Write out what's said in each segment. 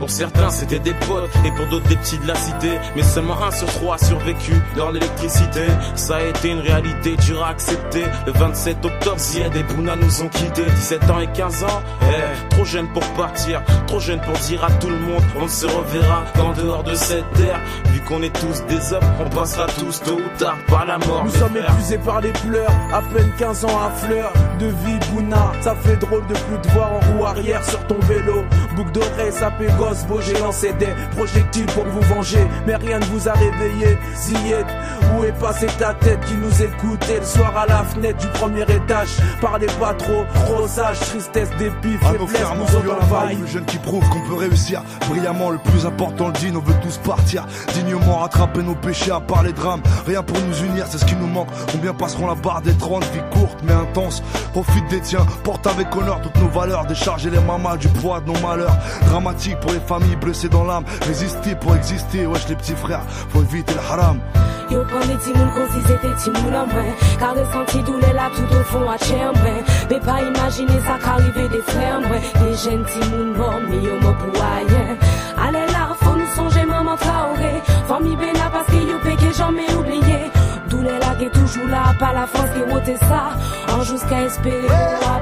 Pour certains c'était des potes et pour d'autres des petits de la cité. Mais seulement 1 sur 3 a survécu dans l'électricité. Ça a été une réalité dure à accepter. Le 27 octobre, Zied et Bouna nous ont quittés. 17 ans et 15 ans, trop jeune pour partir, trop jeune pour dire à tout le monde on se reverra qu'en dehors de cette terre. Vu qu'on est tous des hommes, on passera tous tôt ou tard par la mort. Nous sommes épuisés par les pleurs, à peine 15 ans à fleur de vie. Bouna, ça fait drôle de plus te voir en roue arrière sur ton vélo. Boucle d'oreille, sapé gosse, beau, j'ai lancé des projectiles pour vous venger, mais rien ne vous a réveillé. Zied, où est passée ta tête qui nous écoutait le soir à la fenêtre du premier étage? Parlez pas trop, trop sage, tristesse, dépit, faiblesse nous ont envahi. Le jeune qui prouve qu'on peut réussir brillamment, le plus important le dit, on veut tous partir dignement, rattraper nos péchés à part les drames. Rien pour nous unir, c'est ce qui nous manque. Combien passeront la barre des 30, vie courte mais intense. Profite des tiens, porte avec honneur toutes nos valeurs. Décharger les mamas du poids de nos malheurs. Dramatique pour les familles blessées dans l'âme. Résister pour exister, wesh les petits frères, faut éviter le haram. Yo prend des timouns comme si c'était timouns en vrai. Car ressenti douleur là tout au fond à chambrer. Mais pas imaginer ça qu'arriver des frères vrai. Des jeunes timouns morts, mais yo m'en pour rien. Allez là, faut nous songer maman Traoré. Famille Bena parce que yo péqué jamais oublié. Douleur là qui est toujours là, pas la France qui ôté ça. En jusqu'à espérer,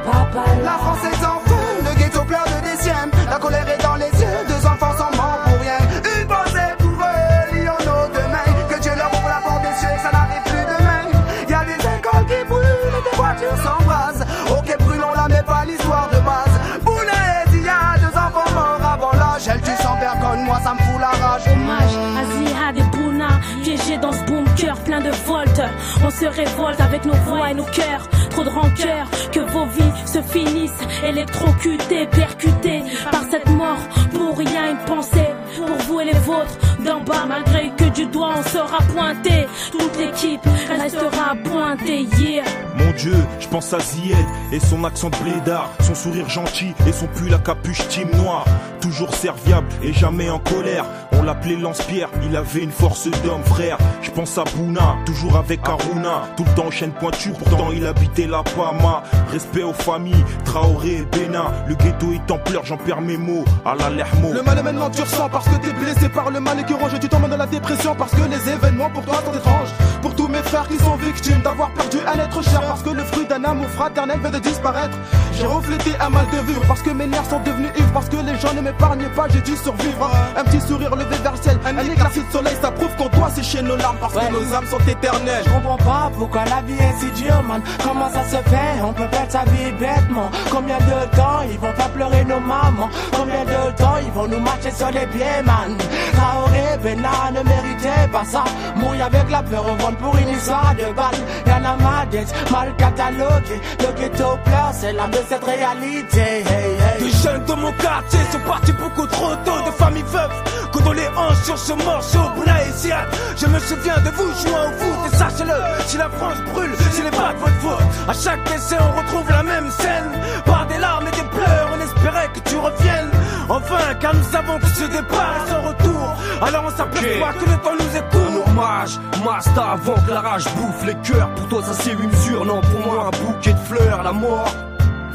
papa là. La France est en feu, le ghetto pleure de déciem. La colère est dans les yeux, 2 enfants sont morts pour rien. Une pensée pour eux, il y en a demain. Que Dieu leur ouvre la porte des cieux et que ça n'arrive plus demain. Y'a des écoles qui brûlent et des voitures s'embrasent. Ok, brûlons-la, mais pas l'histoire de base. Boulet, il y a 2 enfants morts avant l'âge. Elle tue sans vergogne, moi ça me fout la rage. Hommage à Ziad et Bouna, piégés dans ce bunker plein de volts. On se révolte avec nos voix et nos cœurs. Trop de rancœur, que vos vies se finissent électrocutées, percutées par cette mort. Pour rien une pensée, pour vous et les vôtres d'en bas. Malgré que du doigt on sera pointé, toute l'équipe restera pointée, yeah. Mon Dieu, je pense à Zied et son accent de blédard, son sourire gentil et son pull à capuche team noir. Toujours serviable et jamais en colère. On l'appelait Lance-Pierre, il avait une force d'homme, frère. Je pense à Bouna, toujours avec Harouna. Tout le temps chaîne pointue, pourtant il habitait la Pama. Respect aux familles, Traoré et Bénin. Le ghetto est en pleurs, j'en perds mes mots. À la Lermo. Le mal est maintenant tu ressens parce que t'es blessé par le mal et que ronge. Tu tombes dans la dépression parce que les événements pour toi sont étranges. Pour tous mes frères qui sont victimes d'avoir perdu un être cher, parce que le fruit d'un amour fraternel vient de disparaître. J'ai reflété un mal de vivre parce que mes nerfs sont devenus ivres, parce que les gens ne m'épargnaient pas, j'ai dû survivre. Un petit sourire levé vers le ciel, un éclairci de soleil, ça prouve qu'on doit sécher nos larmes parce que nos âmes sont éternelles. Je comprends pas pourquoi la vie est si dure, man. Comment ça se fait? On peut perdre sa vie bêtement. Combien de temps ils vont pas pleurer nos mamans? Combien de temps ils vont nous marcher sur les pieds, man? Traoré, Bena ne méritait pas ça. Mourir avec la peur au ventre pour une histoire de balle. Y'en a ma dette, mal catalogué. Le ghetto pleure, c'est l'âme de cette réalité. Hey, hey. Des jeunes de mon quartier sont partis beaucoup trop tôt. De familles veuves, condoléances sur ce morceau. Bouna et Ziad, je me souviens de vous jouant au foot. Et sachez-le, si la France brûle, ce n'est pas de votre faute. À chaque décès, on retrouve la même scène. Par des larmes et des pleurs, on espérait que tu reviennes. Enfin, car nous savons que ce départ est sans retour. Alors on s'aperçoit que le temps nous est court. Un hommage, Masta, avant que la rage bouffe les cœurs. Pour toi ça c'est une usure, non pour moi un bouquet de fleurs. La mort,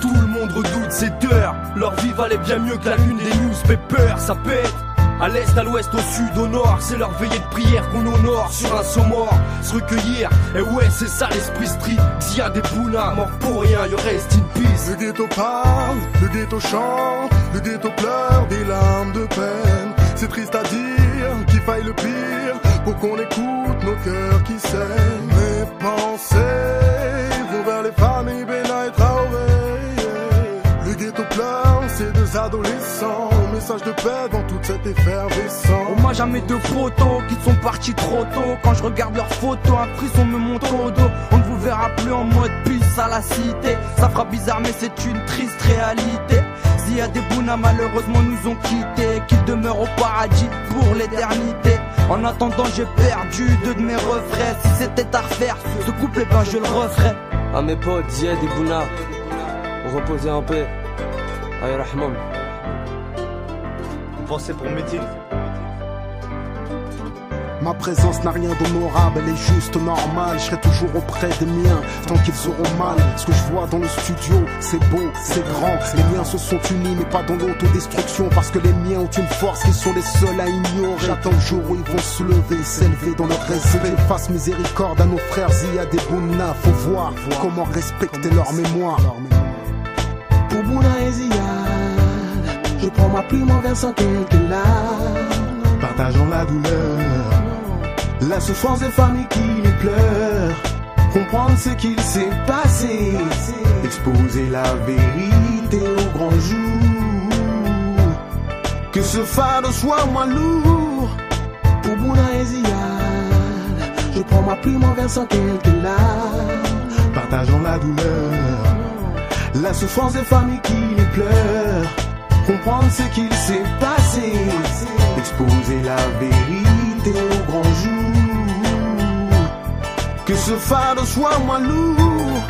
tout le monde redoute cette heure. Leur vie valait bien mieux que la une des newspapers. Ça pète, à l'est, à l'ouest, au sud, au nord. C'est leur veillée de prière qu'on honore sur un saut mort. Se recueillir, et ouais c'est ça l'esprit street. Ziad et Bouna, mort pour rien, you rest in peace. Le ghetto parle, le ghetto chante, le ghetto pleure des larmes de peine. C'est triste à dire qu'il faille le pire pour qu'on écoute nos cœurs qui saignent. Mes pensées vont vers les familles Bena et Traoré. Le ghetto pleure, ces 2 adolescents. Message de paix dans toute cette effervescence. Hommage à mes 2 potos qui sont partis trop tôt. Quand je regarde leurs photos, un frisson me monte au dos. On ne vous verra plus en mode puce à la cité. Ça fera bizarre mais c'est une triste réalité. Ziad et Bouna malheureusement nous ont quittés. Qu'ils demeurent au paradis pour l'éternité. En attendant j'ai perdu 2 de mes refrains. Si c'était à refaire, ce couplet ben je le referais. À mes potes, Ziad et Bouna, reposez en paix. Aïe Rahman. Pensez pour Médine. Ma présence n'a rien d'honorable, elle est juste normale. Je serai toujours auprès des miens, tant qu'ils auront mal. Ce que je vois dans le studio, c'est beau, c'est grand. Les miens se sont unis, mais pas dans l'autodestruction. Parce que les miens ont une force qu'ils sont les seuls à ignorer. J'attends le jour où ils vont se lever, s'élever dans notre respect. Fasse miséricorde à nos frères Zia des Bouna. Faut voir comment respecter leur mémoire. Pour Bouna et Ziad, je prends ma plume en versant quelques larmes, partageant la douleur, la souffrance des familles qui les pleurent, comprendre ce qu'il s'est passé, exposer la vérité au grand jour, que ce fardeau soit moins lourd. Pour Bouna et Ziad, je prends ma plume en versant quelques larmes, partageant la douleur, la souffrance des familles qui les pleurent, comprendre ce qu'il s'est passé, exposer la vérité au grand jour, que ce fardeau soit moins lourd.